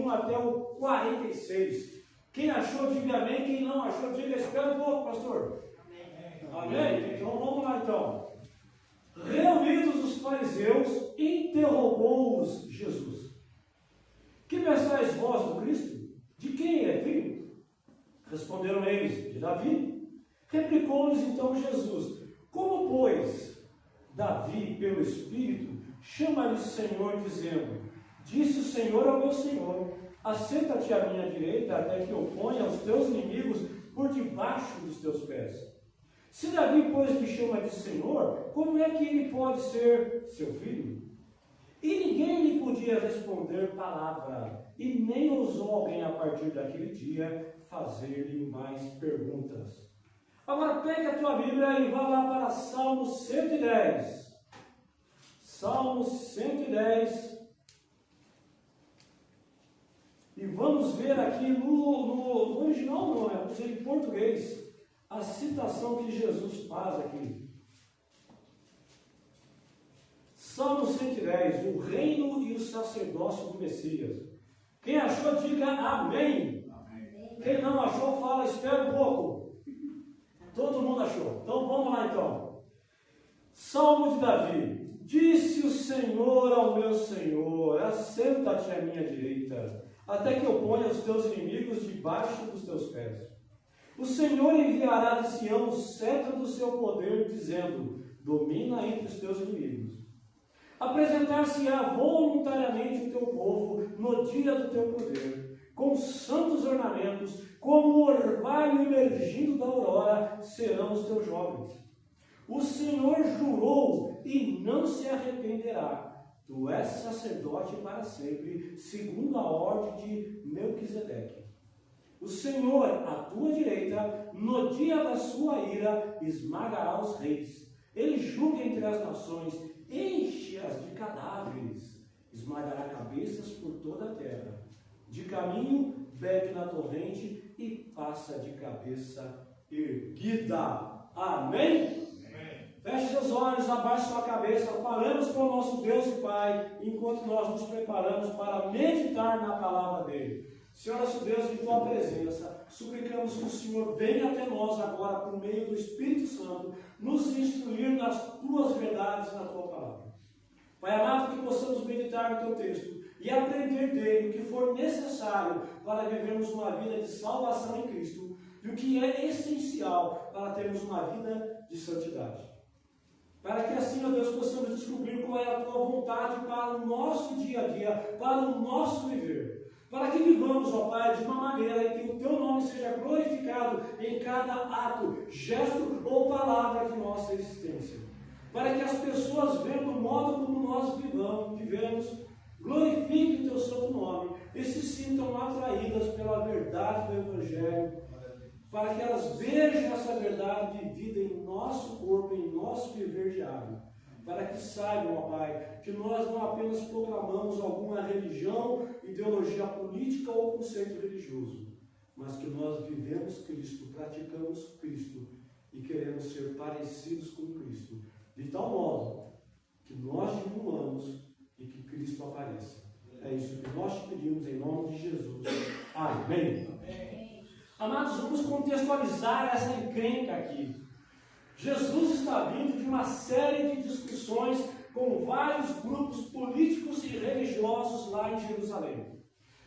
41 até o 46. Quem achou, diga amém. Quem não achou, diga espera um pouco, pastor. Amém? Então vamos lá então. Reunidos os fariseus, interrogou-os Jesus: que pensais vós do Cristo? De quem é filho? Responderam eles: de Davi. Replicou-lhes então Jesus: como, pois, Davi, pelo Espírito, chama-lhe Senhor, dizendo: disse o Senhor ao meu Senhor: assenta-te à minha direita, até que eu ponha os teus inimigos por debaixo dos teus pés. Se Davi, pois, me chama de Senhor, como é que ele pode ser seu filho? E ninguém lhe podia responder palavra, e nem ousou alguém a partir daquele dia fazer-lhe mais perguntas. Agora pegue a tua Bíblia e vá lá para Salmo 110. Salmo 110. E vamos ver aqui no original, não, vamos ver em português, a citação que Jesus faz aqui. Salmo 110, o reino e o sacerdócio do Messias. Quem achou, diga amém. Amém. Quem não achou, fala, espera um pouco. Todo mundo achou. Então vamos lá então. Salmo de Davi. Disse o Senhor ao meu Senhor: assenta-te à minha direita, até que eu ponha os teus inimigos debaixo dos teus pés. O Senhor enviará de Sião o cetro do seu poder, dizendo: domina entre os teus inimigos. Apresentar-se-á voluntariamente o teu povo no dia do teu poder, com santos ornamentos, como o orvalho emergindo da aurora, serão os teus jovens. O Senhor jurou e não se arrependerá. Tu és sacerdote para sempre, segundo a ordem de Melquisedeque. O Senhor, à tua direita, no dia da sua ira, esmagará os reis. Ele julga entre as nações, enche-as de cadáveres, esmagará cabeças por toda a terra. De caminho, bebe na torrente e passa de cabeça erguida. Amém? Feche seus olhos, abaixe sua cabeça, falemos com o nosso Deus e Pai, enquanto nós nos preparamos para meditar na palavra dele. Senhor nosso Deus, em tua presença, suplicamos que o Senhor venha até nós agora, por meio do Espírito Santo, nos instruir nas tuas verdades e na tua palavra. Pai amado, que possamos meditar no teu texto e aprender dele o que for necessário para vivermos uma vida de salvação em Cristo e o que é essencial para termos uma vida de santidade. Para que assim, ó Deus, possamos descobrir qual é a tua vontade para o nosso dia a dia, para o nosso viver. Para que vivamos, ó Pai, de uma maneira em que o teu nome seja glorificado em cada ato, gesto ou palavra de nossa existência. Para que as pessoas, vendo o modo como nós vivemos, glorifiquem o teu santo nome e se sintam atraídas pela verdade do Evangelho, para que elas vejam essa verdade vivida em nosso corpo, em nosso viver diário. Para que saibam, ó Pai, que nós não apenas proclamamos alguma religião, ideologia política ou conceito religioso, mas que nós vivemos Cristo, praticamos Cristo e queremos ser parecidos com Cristo, de tal modo que nós diminuamos e que Cristo apareça. É isso que nós te pedimos em nome de Jesus. Amém. Amém. Amados, vamos contextualizar essa encrenca aqui. Jesus está vindo de uma série de discussões com vários grupos políticos e religiosos lá em Jerusalém.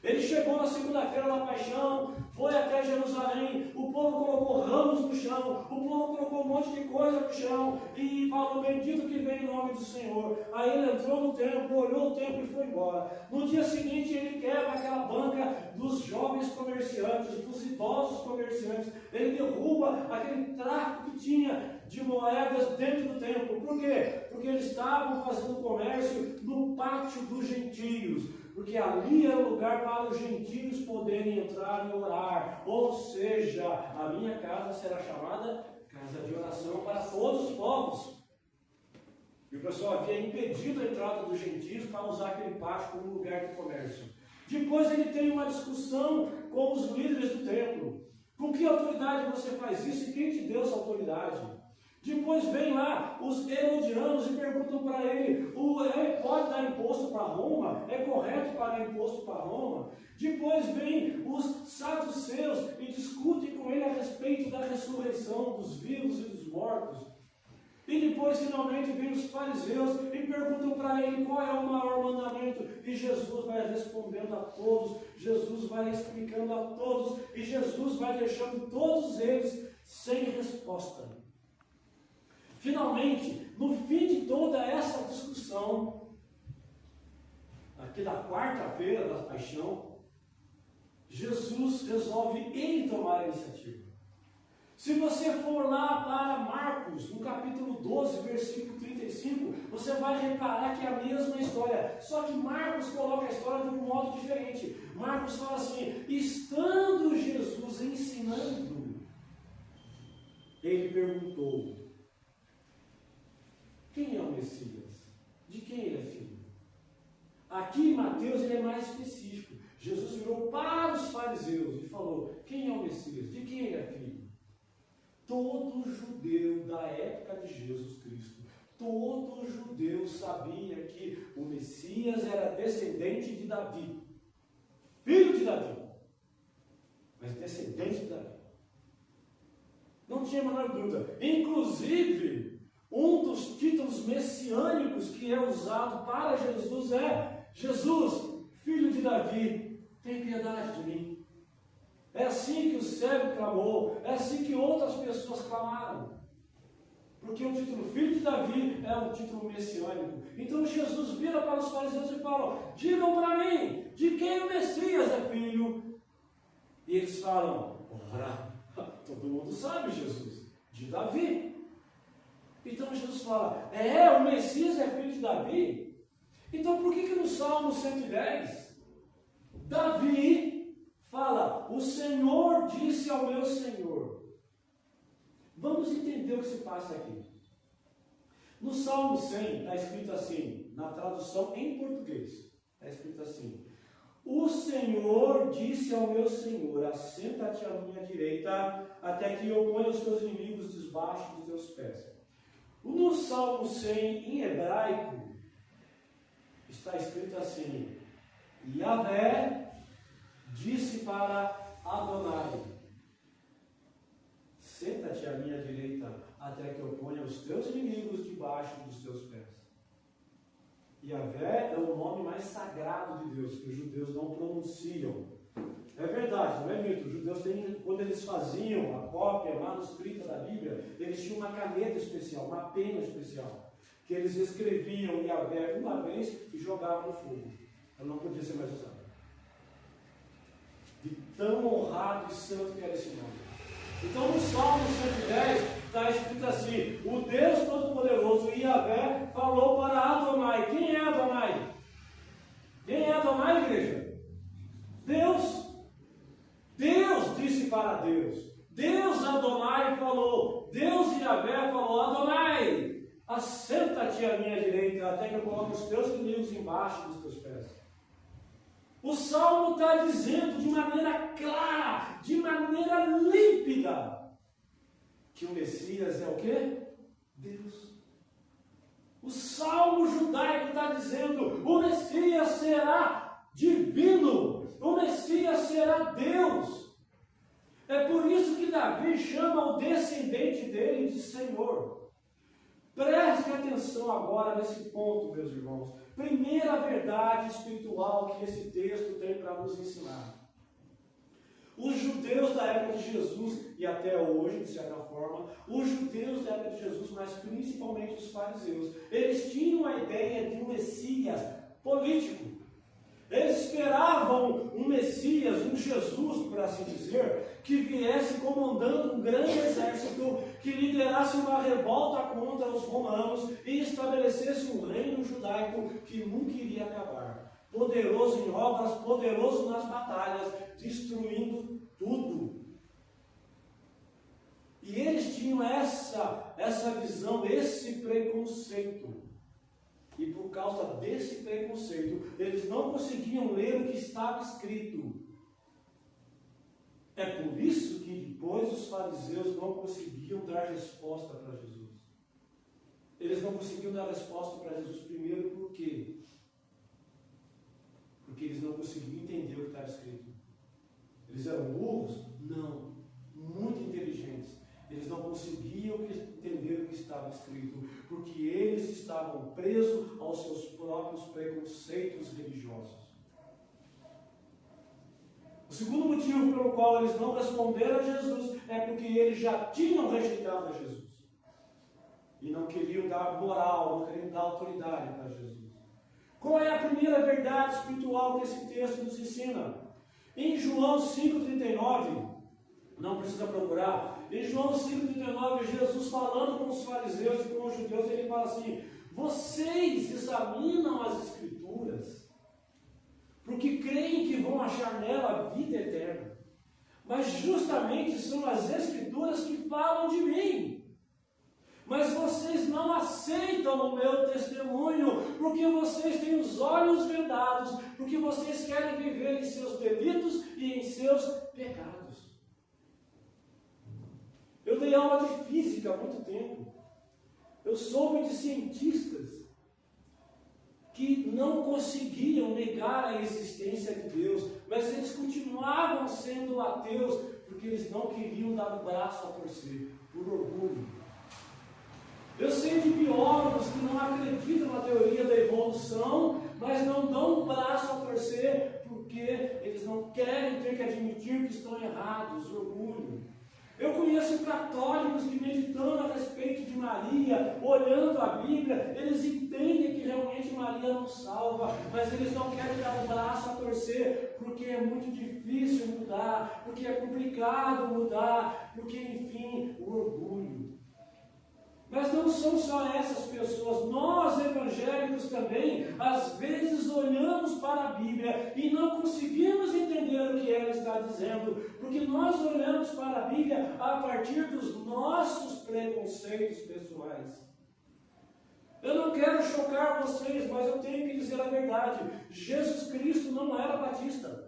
Ele chegou na segunda-feira da paixão, foi até Jerusalém, o povo colocou ramos no chão, o povo colocou um monte de coisa no chão e falou: bendito que vem em nome do Senhor. Aí ele entrou no templo, olhou o templo e foi embora. No dia seguinte ele quebra aquela banca dos jovens comerciantes, dos idosos comerciantes, ele derruba aquele tráfico que tinha de moedas dentro do templo. Por quê? Porque eles estavam fazendo comércio no pátio dos gentios. Porque ali era o lugar para os gentios poderem entrar e orar. Ou seja, a minha casa será chamada casa de oração para todos os povos. E o pessoal havia impedido a entrada dos gentios para usar aquele pátio como lugar de comércio. Depois ele tem uma discussão com os líderes do templo. Com que autoridade você faz isso e quem te deu essa autoridade? Depois vem lá os herodianos e perguntam para ele: pode dar imposto para Roma? É correto pagar imposto para Roma? Depois vêm os saduceus e discutem com ele a respeito da ressurreição dos vivos e dos mortos. E depois, finalmente, vêm os fariseus e perguntam para ele qual é o maior mandamento. E Jesus vai respondendo a todos, Jesus vai explicando a todos, e Jesus vai deixando todos eles sem resposta. Finalmente, no fim de toda essa discussão, aqui da quarta-feira da paixão, Jesus resolve ele tomar a iniciativa. Se você for lá para Marcos, no capítulo 12, versículo 35, você vai reparar que é a mesma história. Só que Marcos coloca a história de um modo diferente. Marcos fala assim: estando Jesus ensinando, ele perguntou: quem é o Messias? De quem ele é filho? Aqui em Mateus ele é mais específico. Jesus virou para os fariseus e falou: quem é o Messias? De quem ele é filho? Todo judeu da época de Jesus Cristo, todo judeu sabia que o Messias era descendente de Davi, filho de Davi, mas descendente de Davi. Não tinha a menor dúvida. Inclusive, um dos títulos messiânicos que é usado para Jesus é: Jesus, filho de Davi, tem piedade de mim. É assim que o cego clamou, é assim que outras pessoas clamaram. Porque o título filho de Davi é um título messiânico. Então Jesus vira para os fariseus e fala: digam para mim, de quem o Messias é filho? E eles falam: ora, todo mundo sabe, Jesus, de Davi. Então Jesus fala: o Messias é filho de Davi? Então por que no Salmo 110, Davi fala: o Senhor disse ao meu Senhor? Vamos entender o que se passa aqui. No Salmo 100 está escrito assim, na tradução em português, está escrito assim: o Senhor disse ao meu Senhor: assenta-te à minha direita, até que eu ponha os teus inimigos debaixo dos teus pés. No Salmo 100, em hebraico, está escrito assim: Yahvé disse para Adonai: senta-te à minha direita, até que eu ponha os teus inimigos debaixo dos teus pés. Yahvé é o nome mais sagrado de Deus, que os judeus não pronunciam. É verdade, não é mito? Os judeus têm, quando eles faziam a cópia manuscrita da Bíblia, eles tinham uma caneta especial, uma pena especial, que eles escreviam Yahvé uma vez e jogavam no fogo. Ela não podia ser mais usada. De tão honrado e santo que era esse nome. Então no Salmo 110 está escrito assim: o Deus Todo-Poderoso, Yahvé, falou para Adonai. Quem é Adonai? Quem é Adonai, igreja? Deus. Deus disse para Deus. Deus Adonai falou. Deus Yahvé falou: Adonai, assenta-te à minha direita, até que eu coloque os teus inimigos embaixo dos teus pés. O Salmo está dizendo de maneira clara, de maneira límpida, que o Messias é o quê? Deus. O Salmo judaico está dizendo: o Messias será divino, o Messias será Deus. É por isso que Davi chama o descendente dele de Senhor. Preste atenção agora nesse ponto, meus irmãos. Primeira verdade espiritual que esse texto tem para nos ensinar. Os judeus da época de Jesus, e até hoje, de certa forma, os judeus da época de Jesus, mas principalmente os fariseus, eles tinham a ideia de um Messias político. Eles esperavam um Messias, um Jesus, por assim dizer, que viesse comandando um grande exército, que liderasse uma revolta contra os romanos e estabelecesse um reino judaico que nunca iria acabar. Poderoso em obras, poderoso nas batalhas, destruindo tudo. E eles tinham essa visão, esse preconceito. E por causa desse preconceito, eles não conseguiam ler o que estava escrito. É por isso que depois os fariseus não conseguiam dar resposta para Jesus. Eles não conseguiam dar resposta para Jesus primeiro por quê? Porque Porque eles não conseguiam entender o que estava escrito. Eles eram burros? Não. Muito inteligentes. Eles não conseguiam entender o que estava escrito, porque eles estavam presos aos seus próprios preconceitos religiosos. O segundo motivo pelo qual eles não responderam a Jesus é porque eles já tinham rejeitado a Jesus. E não queriam dar moral, não queriam dar autoridade para Jesus. Qual é a primeira verdade espiritual que esse texto nos ensina? Em João 5,39, não precisa procurar, em João 5,39, Jesus falando com os fariseus e com os judeus, ele fala assim: vocês examinam as Escrituras, porque creem que vão achar nela a vida eterna. Mas justamente são as Escrituras que falam de mim. Mas vocês não aceitam o meu testemunho, porque vocês têm os olhos vendados, porque vocês querem viver em seus delitos e em seus pecados. Eu dei aula de física há muito tempo. Eu soube de cientistas que não conseguiam negar a existência de Deus, mas eles continuavam sendo ateus, porque eles não queriam dar o braço a torcer, por orgulho. Eu sei de biólogos que não acreditam na teoria da evolução, mas não dão o braço a torcer, porque eles não querem ter que admitir que estão errados, orgulho. Eu conheço católicos que, meditando a respeito de Maria, olhando a Bíblia, eles entendem que realmente Maria não salva, mas eles não querem dar o braço a torcer, porque é muito difícil mudar, porque é complicado mudar, porque, enfim, o orgulho. Mas não são só essas pessoas, nós evangélicos também, às vezes olhamos para a Bíblia e não conseguimos entender o que ela está dizendo, porque nós olhamos para a Bíblia a partir dos nossos preconceitos pessoais. Eu não quero chocar vocês, mas eu tenho que dizer a verdade: Jesus Cristo não era batista.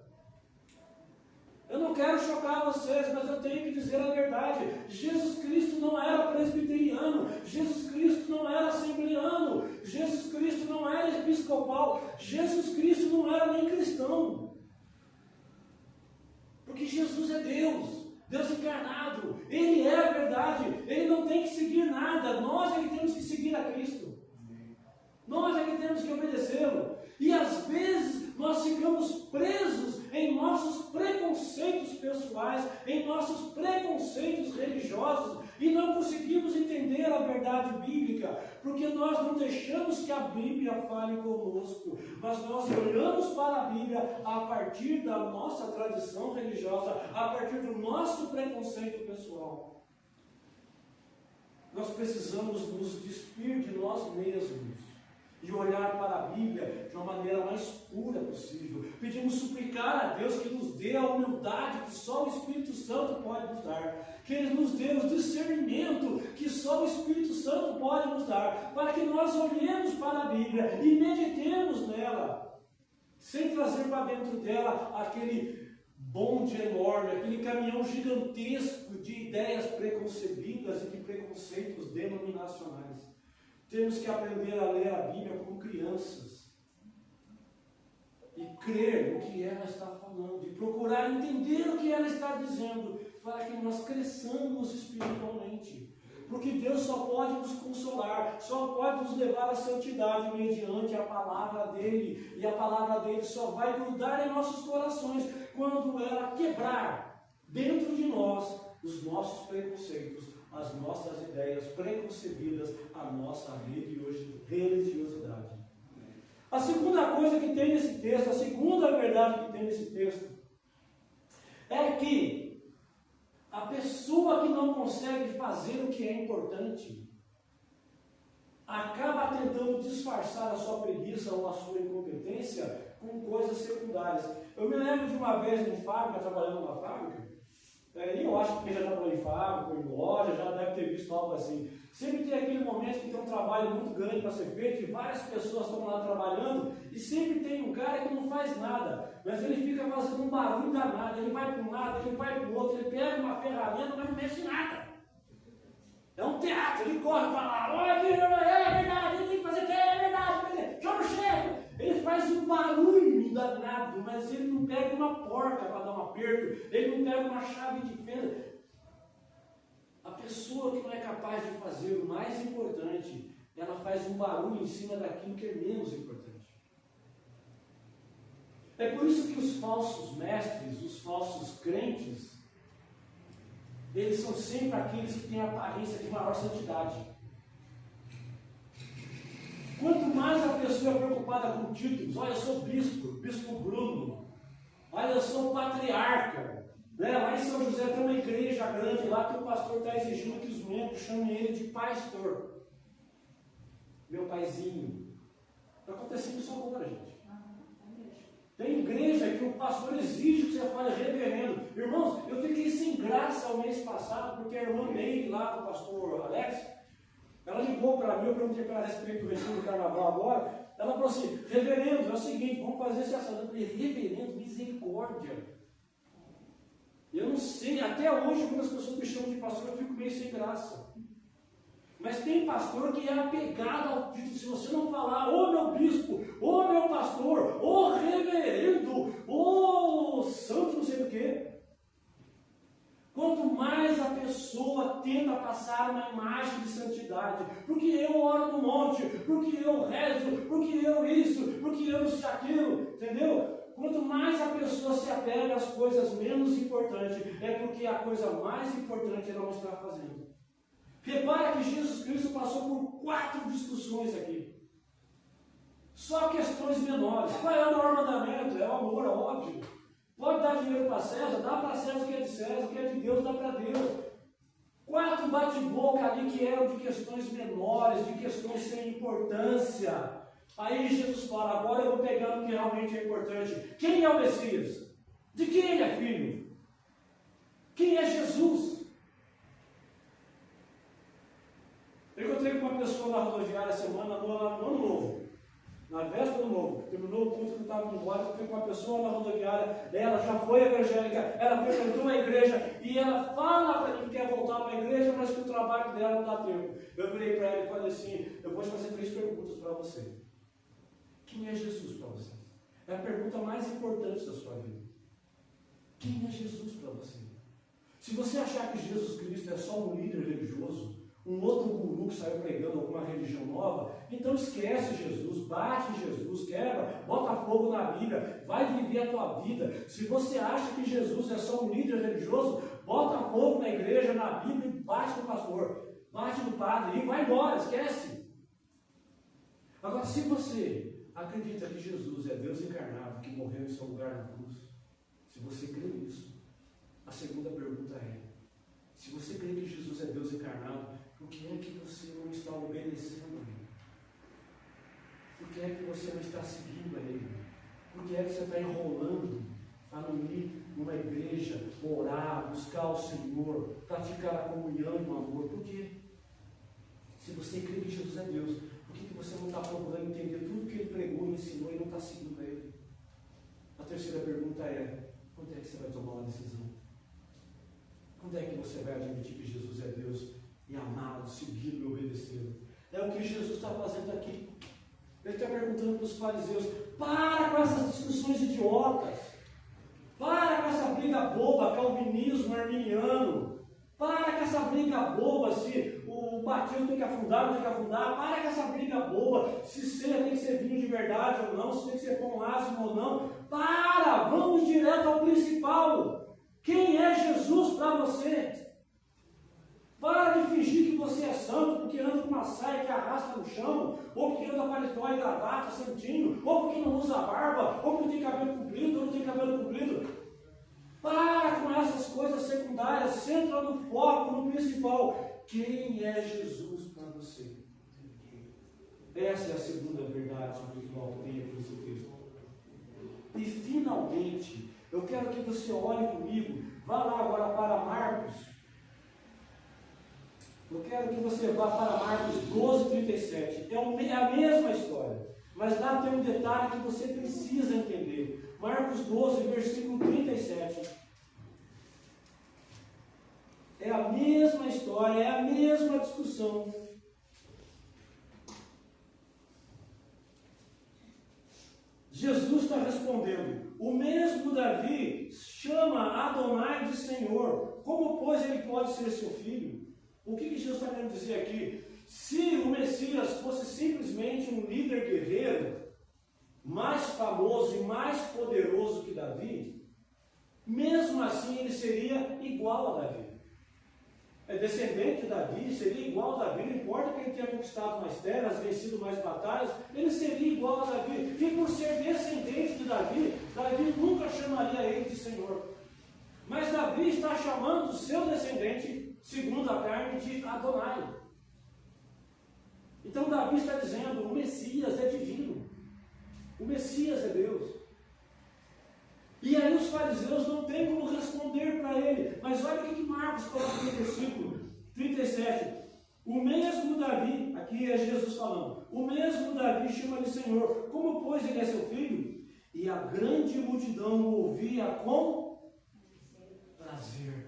Eu não quero chocar vocês, mas eu tenho que dizer a verdade. Jesus Cristo não era presbiteriano. Jesus Cristo não era assembleano. Jesus Cristo não era episcopal. Jesus Cristo não era nem cristão. Porque Jesus é Deus. Deus encarnado. Ele é a verdade. Ele não tem que seguir nada. Nós é que temos que seguir a Cristo. Nós é que temos que obedecê-lo. E às vezes nós ficamos presos em nossos preconceitos pessoais, em nossos preconceitos religiosos, e não conseguimos entender a verdade bíblica, porque nós não deixamos que a Bíblia fale conosco, mas nós olhamos para a Bíblia a partir da nossa tradição religiosa, a partir do nosso preconceito pessoal. Nós precisamos nos despir de nós mesmos e olhar para a Bíblia de uma maneira mais pura possível. Pedimos suplicar a Deus que nos dê a humildade que só o Espírito Santo pode nos dar, que Ele nos dê o discernimento que só o Espírito Santo pode nos dar, para que nós olhemos para a Bíblia e meditemos nela, sem trazer para dentro dela aquele bonde enorme, aquele caminhão gigantesco de ideias preconcebidas e de preconceitos denominacionais. Temos que aprender a ler a Bíblia como crianças e crer no que ela está falando, e procurar entender o que ela está dizendo, para que nós cresçamos espiritualmente. Porque Deus só pode nos consolar, só pode nos levar à santidade mediante a palavra dEle, e a palavra dEle só vai grudar em nossos corações quando ela quebrar dentro de nós os nossos preconceitos, as nossas ideias preconcebidas, a nossa religiosidade. A segunda coisa que tem nesse texto, a segunda verdade que tem nesse texto, é que a pessoa que não consegue fazer o que é importante acaba tentando disfarçar a sua preguiça ou a sua incompetência com coisas secundárias. Eu me lembro de uma vez em fábrica, trabalhando numa fábrica, e eu acho que quem já trabalhou em fábrica, em loja, já deve ter visto algo assim. Sempre tem aquele momento que tem um trabalho muito grande para ser feito, e várias pessoas estão lá trabalhando, e sempre tem um cara que não faz nada, mas ele fica fazendo um barulho danado. Ele vai para um lado, ele vai para o outro, ele pega uma ferramenta, mas não mexe em nada. É um teatro, ele corre para lá, olha aqui, é verdade, ele tem que fazer, é verdade, chama o chefe. Ele faz um barulho danado, mas ele não pega uma porca para dar um aperto, ele não pega uma chave de fenda. A pessoa que não é capaz de fazer o mais importante, ela faz um barulho em cima daquilo que é menos importante. É por isso que os falsos mestres, os falsos crentes, eles são sempre aqueles que têm a aparência de maior santidade. Quanto mais a pessoa é preocupada com títulos, olha, eu sou bispo, bispo Bruno, olha, eu sou patriarca, né? Lá em São José tem uma igreja grande lá que o pastor está exigindo que os membros chamem ele de pastor. Meu paizinho. Está acontecendo isso agora, gente. Tem igreja que o pastor exige que você fale reverendo. Irmãos, eu fiquei sem graça o mês passado, porque a irmã Meire, lá do pastor Alex, ela ligou para mim, eu perguntei para ela a respeito do retiro do carnaval agora. Ela falou assim: reverendo, é o seguinte, vamos fazer esse assunto. Eu falei: reverendo, misericórdia. Eu não sei, até hoje, quando as pessoas me chamam de pastor, eu fico meio sem graça. Mas tem pastor que é apegado ao título. Se você não falar, ô meu bispo, ô meu pastor, ô reverendo, ô santo, não sei o quê. Quanto mais a pessoa tenta passar uma imagem de santidade, porque eu oro no monte, porque eu rezo, porque eu isso, porque eu isso aquilo, entendeu? Quanto mais a pessoa se apega às coisas menos importantes, é porque a coisa mais importante ela não está fazendo. Repara que Jesus Cristo passou por 4 discussões aqui. Só questões menores. Qual é o maior mandamento? É o amor, é óbvio. Pode dar dinheiro para César, dá para César o que é de César, o que é de Deus, dá para Deus. 4 bate-boca ali que eram de questões menores, de questões sem importância. Aí Jesus fala: agora eu vou pegar no que realmente é importante. Quem é o Messias? De quem ele é filho? Quem é Jesus? Eu encontrei com uma pessoa na rodoviária semana, no ano novo, na véspera do ano novo, terminou o culto que eu estava indo embora, eu fui com uma pessoa na rodoviária, ela já foi evangélica, ela frequentou a igreja, e ela fala para mim que quer voltar para a igreja, mas que o trabalho dela não dá tempo. Eu virei para ela e falei assim: eu vou te fazer 3 perguntas para você. Quem é Jesus para você? É a pergunta mais importante da sua vida. Quem é Jesus para você? Se você achar que Jesus Cristo é só um líder religioso, um outro guru que saiu pregando alguma religião nova, então esquece Jesus, bate em Jesus, quebra, bota fogo na Bíblia, vai viver a tua vida. Se você acha que Jesus é só um líder religioso, bota fogo na igreja, na Bíblia e bate no pastor, bate no padre e vai embora, esquece. Agora, se você acredita que Jesus é Deus encarnado, que morreu em seu lugar na cruz, se você crê nisso, a segunda pergunta é: se você crê que Jesus é Deus encarnado, por que é que você não está obedecendo a Ele? Por que é que você não está seguindo a Ele? Por que é que você está enrolando para não ir numa igreja, orar, buscar o Senhor, praticar a comunhão e o amor? Por quê? Se você crê que Jesus é Deus, por que você não está procurando entender tudo que Ele pregou e ensinou e não está seguindo a Ele? A terceira pergunta é: quando é que você vai tomar uma decisão? Quando é que você vai admitir que Jesus é Deus e amá-lo, segui-lo e obedecê-lo? É o que Jesus está fazendo aqui. Ele está perguntando para os fariseus: para com essas discussões idiotas, para com essa briga boba, calvinismo, arminiano, para com essa briga boba, se o batismo tem que afundar ou não tem que afundar, para com essa briga boba, se ceia tem que ser vinho de verdade ou não, se tem que ser pão ázimo ou não. Para, vamos direto ao principal. Quem é Jesus para você? Para de fingir que você é santo porque anda com uma saia que arrasta no chão, ou porque anda paletó e gravata, santinho, ou porque não usa barba, ou porque tem cabelo comprido, ou não tem cabelo comprido. Para com essas coisas secundárias, centra no foco, no principal. Quem é Jesus para você? Essa é a segunda verdade sobre o qual tem aqui esse texto. E finalmente, eu quero que você olhe comigo, vá lá agora para Marcos. Eu quero que você vá para Marcos 12:37. É a mesma história, mas lá tem um detalhe que você precisa entender. Marcos 12, versículo 37. É a mesma história, é a mesma discussão. Jesus está respondendo Davi chama Adonai de Senhor, como pois ele pode ser seu filho? O que Jesus está querendo dizer aqui? Se o Messias fosse simplesmente um líder guerreiro, mais famoso e mais poderoso que Davi, mesmo assim ele seria igual a Davi. É descendente de Davi, seria igual a Davi, não importa que ele tenha conquistado mais terras, vencido mais batalhas, ele seria igual a Davi. E por ser descendente de Davi, Davi nunca chamaria ele de Senhor. Mas Davi está chamando o seu descendente, segundo a carne, de Adonai. Então Davi está dizendo, o Messias é divino. O Messias é Deus. E aí os fariseus não têm como responder para ele. Mas olha o que Marcos coloca no versículo 37. O mesmo Davi, aqui é Jesus falando, o mesmo Davi chama de Senhor. Como pois ele é seu filho? E a grande multidão o ouvia com prazer.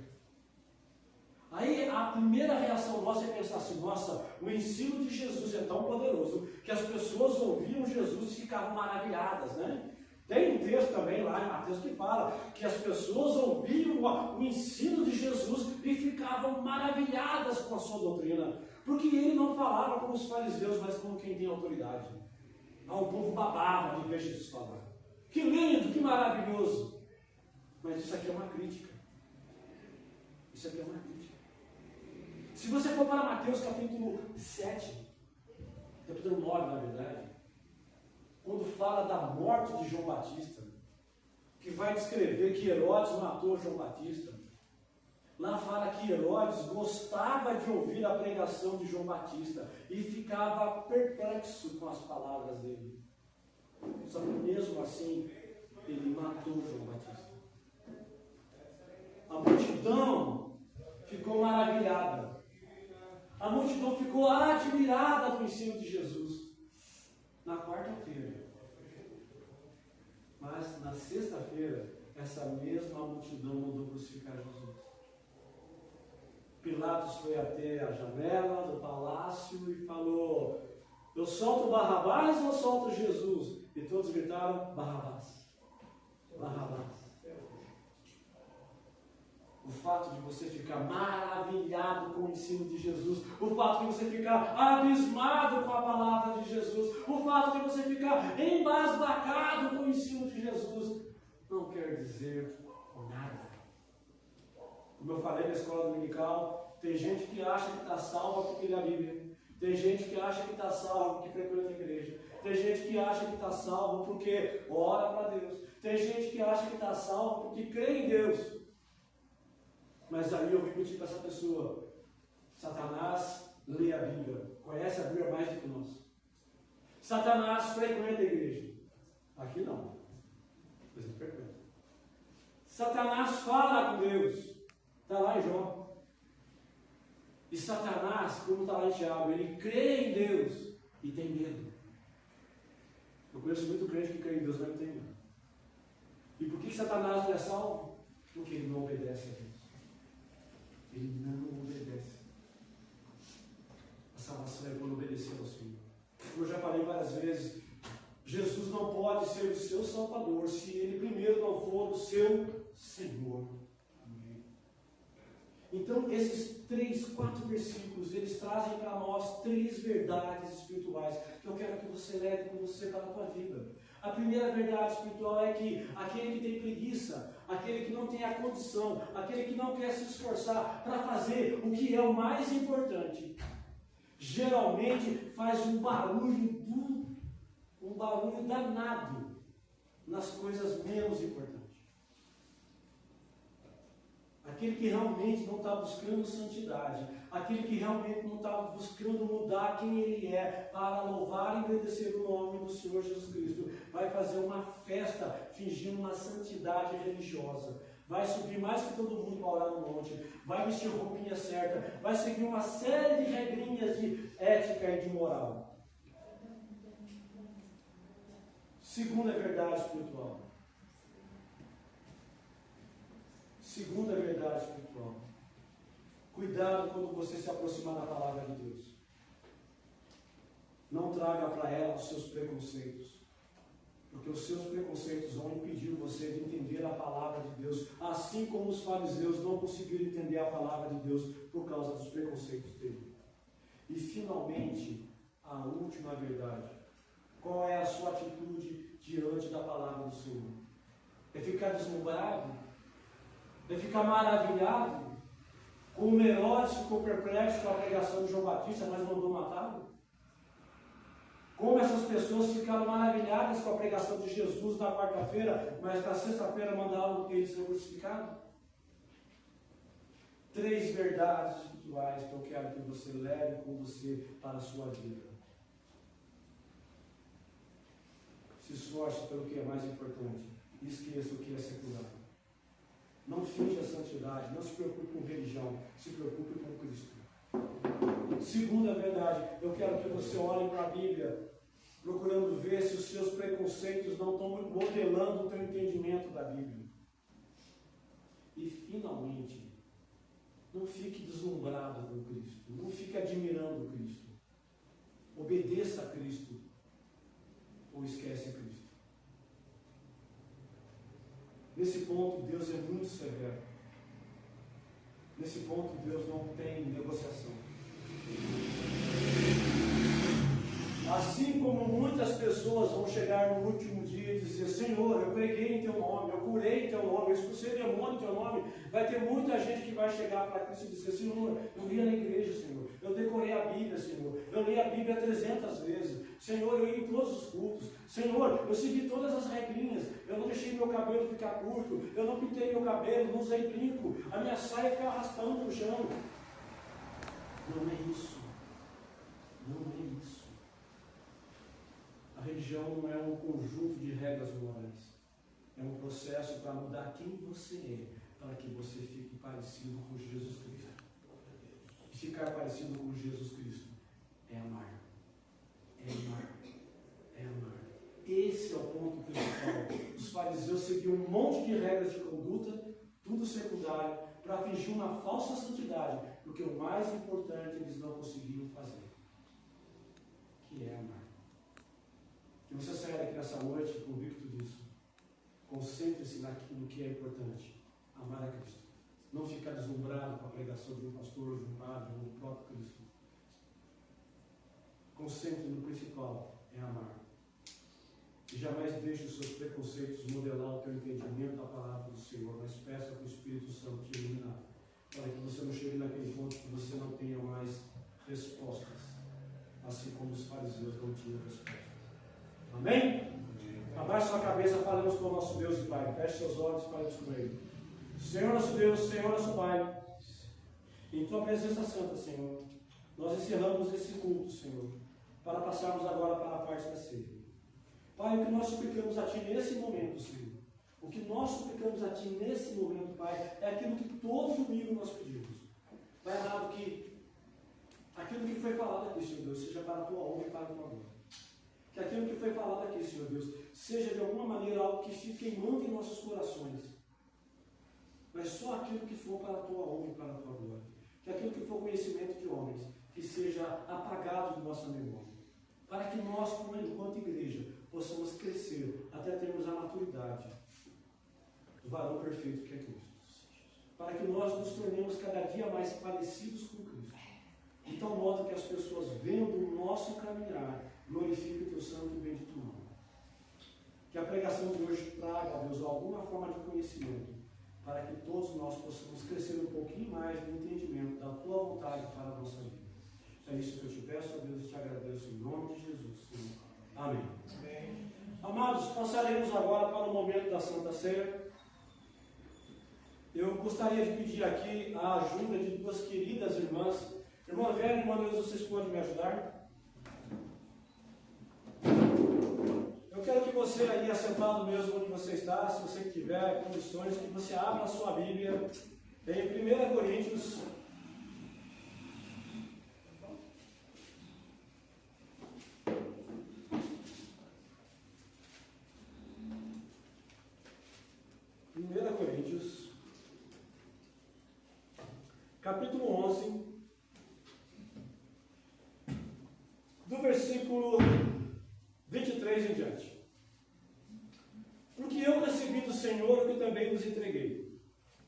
Aí a primeira reação nossa é pensar assim, nossa, o ensino de Jesus é tão poderoso que as pessoas ouviam Jesus e ficavam maravilhadas, né? Tem um texto também lá em Mateus que fala que as pessoas ouviam o ensino de Jesus e ficavam maravilhadas com a sua doutrina, porque ele não falava como os fariseus, mas como quem tem autoridade. O povo babava de ver Jesus falar. Que lindo, que maravilhoso. Mas isso aqui é uma crítica. Isso aqui é uma crítica. Se você for para Mateus capítulo 7, capítulo 9 na verdade, quando fala da morte de João Batista, que vai descrever que Herodes matou João Batista, lá fala que Herodes gostava de ouvir a pregação de João Batista e ficava perplexo com as palavras dele. Só que mesmo assim, ele matou João Batista. A multidão ficou maravilhada. A multidão ficou admirada do ensino de Jesus. Na quarta-feira. Mas na sexta-feira, essa mesma multidão mandou crucificar Jesus. Pilatos foi até a janela do palácio e falou: eu solto Barrabás ou solto Jesus? E todos gritaram: Barrabás. Barrabás. O fato de você ficar maravilhado com o ensino de Jesus, o fato de você ficar abismado com a palavra de Jesus, o fato de você ficar embasbacado com o ensino de Jesus, não quer dizer nada. Como eu falei na escola dominical, tem gente que acha que está salva porque lê a Bíblia. Tem gente que acha que está salvo porque frequenta a igreja. Tem gente que acha que está salvo porque ora para Deus. Tem gente que acha que está salvo porque crê em Deus. Mas aí eu repeti para essa pessoa: Satanás lê a Bíblia, conhece a Bíblia mais do que nós. Satanás frequenta a igreja. Aqui não, mas ele frequenta. Satanás fala com Deus, está lá em Jó. E Satanás, como está lá em Tiago, ele crê em Deus e tem medo. Eu conheço muito crente que crê em Deus, mas não tem medo. E por que Satanás não é salvo? Porque ele não obedece a Deus. Ele não obedece. A salvação é quando obedecer ao Senhor. Como eu já falei várias vezes, Jesus não pode ser o seu Salvador se ele primeiro não for o seu Senhor. Amém. Então, esses 4 versículos, eles trazem para nós 3 verdades espirituais que eu quero que você leve com você para a tua vida. A primeira verdade espiritual é que aquele que tem preguiça, aquele que não tem a condição, aquele que não quer se esforçar para fazer o que é o mais importante, geralmente faz um barulho danado nas coisas menos importantes. Aquele que realmente não está buscando santidade, aquele que realmente não está buscando mudar quem ele é para louvar e agradecer o nome do Senhor Jesus Cristo, vai fazer uma festa fingindo uma santidade religiosa, vai subir mais que todo mundo para orar no monte, vai vestir roupinha certa, vai seguir uma série de regrinhas de ética e de moral. Segunda verdade espiritual. Segunda verdade espiritual. Cuidado quando você se aproximar da palavra de Deus. Não traga para ela os seus preconceitos. Porque os seus preconceitos vão impedir você de entender a palavra de Deus, assim como os fariseus não conseguiram entender a palavra de Deus por causa dos preconceitos dele. E finalmente, a última verdade. Qual é a sua atitude diante da palavra do Senhor? É ficar deslumbrado? É ficar maravilhado? Como Herodes ficou perplexo com a pregação de João Batista, mas mandou matá-lo? Como essas pessoas ficaram maravilhadas com a pregação de Jesus na quarta-feira, mas na sexta-feira mandaram ele ser crucificado? 3 verdades espirituais que eu quero que você leve com você para a sua vida. Se esforce pelo que é mais importante e esqueça o que é secular. Não finja a santidade, não se preocupe com religião, se preocupe com Cristo. Segunda verdade, eu quero que você olhe para a Bíblia, procurando ver se os seus preconceitos não estão modelando o teu entendimento da Bíblia. E finalmente, não fique deslumbrado com Cristo, não fique admirando Cristo. Obedeça a Cristo ou esquece Cristo. Nesse ponto, Deus é muito severo. Nesse ponto, Deus não tem negociação. Assim como muitas pessoas vão chegar no último dia e dizer: Senhor, eu preguei em teu nome, eu curei em teu nome, eu expulsei demônio em teu nome, vai ter muita gente que vai chegar para Cristo e dizer: Senhor, eu ia na igreja, Senhor, eu decorei a Bíblia, Senhor, eu li a Bíblia 300 vezes, Senhor, eu ia em todos os cultos, Senhor, eu segui todas as regrinhas, eu não deixei meu cabelo ficar curto, eu não pintei meu cabelo, não usei brinco, a minha saia fica arrastando no chão. Não é isso. Não é isso. A religião não é um conjunto de regras morais. É um processo para mudar quem você é, para que você fique parecido com Jesus Cristo. E ficar parecido com Jesus Cristo é amar. É amar. É amar. Esse é o ponto principal. Os fariseus seguiam um monte de regras de conduta, tudo secundário, para fingir uma falsa santidade, porque o mais importante eles não conseguiam fazer, que é amar. Que você saia daqui nessa noite convicto disso. Concentre-se naquilo que é importante. Amar a Cristo. Não ficar deslumbrado com a pregação de um pastor, de um padre, ou do próprio Cristo. Concentre no principal, é amar. E jamais deixe os seus preconceitos modelar o teu entendimento da palavra do Senhor, mas peça para o Espírito Santo te iluminar, para que você não chegue naquele ponto que você não tenha mais respostas, assim como os fariseus não tinham respostas. Amém? Abaixe sua cabeça, falemos com o nosso Deus e Pai. Feche seus olhos e falemos com Ele. Senhor nosso Deus, Senhor nosso Pai, em Tua presença santa, Senhor, nós encerramos esse culto, Senhor, para passarmos agora para a parte da ceia. Pai, o que nós suplicamos a Ti nesse momento, Senhor, o que nós suplicamos a Ti nesse momento, Pai, é aquilo que todo domingo nós pedimos. Pai amado, que aquilo que foi falado aqui, Senhor Deus, seja para a Tua honra e para a Tua glória. Que aquilo que foi falado aqui, Senhor Deus, seja de alguma maneira algo que fique queimando em nossos corações. Mas só aquilo que for para a Tua honra e para a Tua glória. Que aquilo que for conhecimento de homens, que seja apagado de nossa memória. Para que nós, enquanto igreja, possamos crescer até termos a maturidade do varão perfeito que é Cristo. Para que nós nos tornemos cada dia mais parecidos com Cristo. De tal modo que as pessoas, vendo o nosso caminhar, glorifiquem o Teu santo e bendito nome. Que a pregação de hoje traga, Deus, alguma forma de conhecimento, para que todos nós possamos crescer um pouquinho mais no entendimento da Tua vontade para a nossa vida. É isso que eu te peço, a Deus, e te agradeço em nome de Jesus, Senhor. Amém. Amém. Amados, passaremos agora para o momento da Santa Ceia. Eu gostaria de pedir aqui a ajuda de duas queridas irmãs. Irmã Vera e irmã Deus, vocês podem me ajudar? Eu quero que você aí, assentado mesmo onde você está, se você tiver condições, que você abra a sua Bíblia em 1 Coríntios. Capítulo 11, do versículo 23 em diante.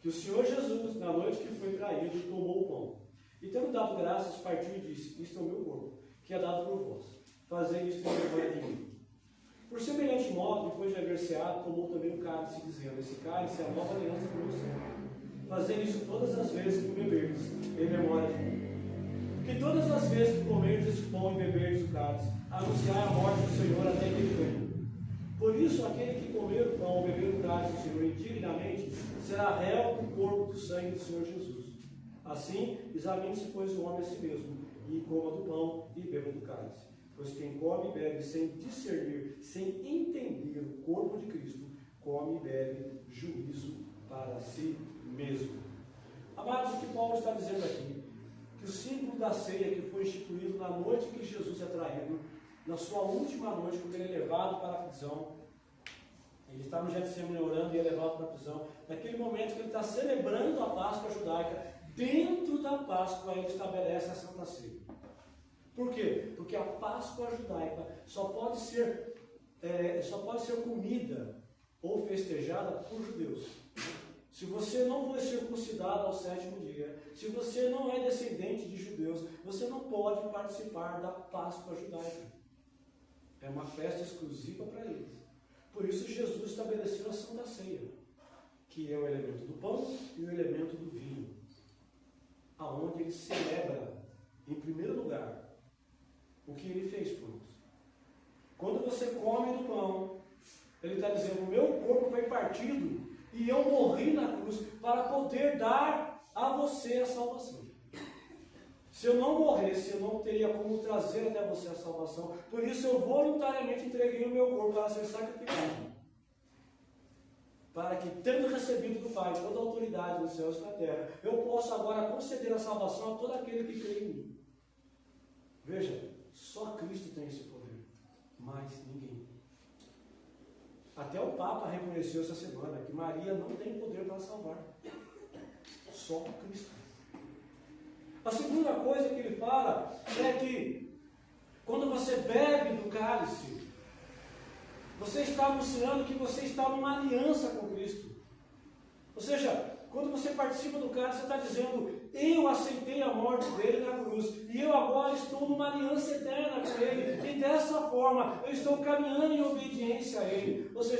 que o Senhor Jesus, na noite que foi traído, tomou o pão. E tendo dado graças, partiu e disse: isto é o meu corpo, que é dado por vós. Fazei isto em memória de mim. Por semelhante modo, depois de haver ceado, tomou também o cálice, dizendo: esse cálice é a nova aliança com o Senhor. Fazei isso todas as vezes que o beberdes, em memória de mim. Que todas as vezes que comerdes este pão e beberdes o cálice, anunciai a morte do Senhor até que ele venha. Por isso, aquele que comer o pão ou beber o cálice do Senhor indignamente, será réu do corpo e do sangue do Senhor Jesus. Assim, examine-se, pois, o homem a si mesmo, e coma do pão e beba do cálice. Pois quem come e bebe sem discernir, sem entender o corpo de Cristo, come e bebe juízo para si mesmo. Amados, o que Paulo está dizendo aqui? Que o símbolo da ceia que foi instituído na noite que Jesus é traído, na sua última noite, quando ele é levado para a prisão, ele está no Getsemane orando e é levado para a prisão, naquele momento que ele está celebrando a Páscoa judaica, dentro da Páscoa ele estabelece a Santa Ceia. Por quê? Porque a Páscoa judaica só pode ser comida ou festejada por judeus. Se você não foi circuncidado ao 7º dia, se você não é descendente de judeus, você não pode participar da Páscoa judaica. É uma festa exclusiva para eles. Por isso Jesus estabeleceu a Santa Ceia, que é o elemento do pão e o elemento do vinho, aonde ele celebra, em primeiro lugar, o que ele fez por nós. Quando você come do pão, ele está dizendo: o meu corpo foi partido e eu morri na cruz para poder dar a você a salvação. Se eu não morresse, eu não teria como trazer até você a salvação. Por isso eu voluntariamente entreguei o meu corpo para ser sacrificado. Para que, tendo recebido do Pai toda a autoridade nos céus e na terra, eu possa agora conceder a salvação a todo aquele que crê em mim. Veja, só Cristo tem esse poder, mais ninguém. Até o Papa reconheceu essa semana que Maria não tem poder para salvar. Só Cristo. A segunda coisa que ele fala é que quando você bebe do cálice, você está anunciando que você está numa aliança com Cristo. Ou seja, quando você participa do cálice, você está dizendo: eu aceitei a morte dele na cruz, e eu agora estou numa aliança eterna com ele, e dessa forma eu estou caminhando em obediência a ele. Ou seja,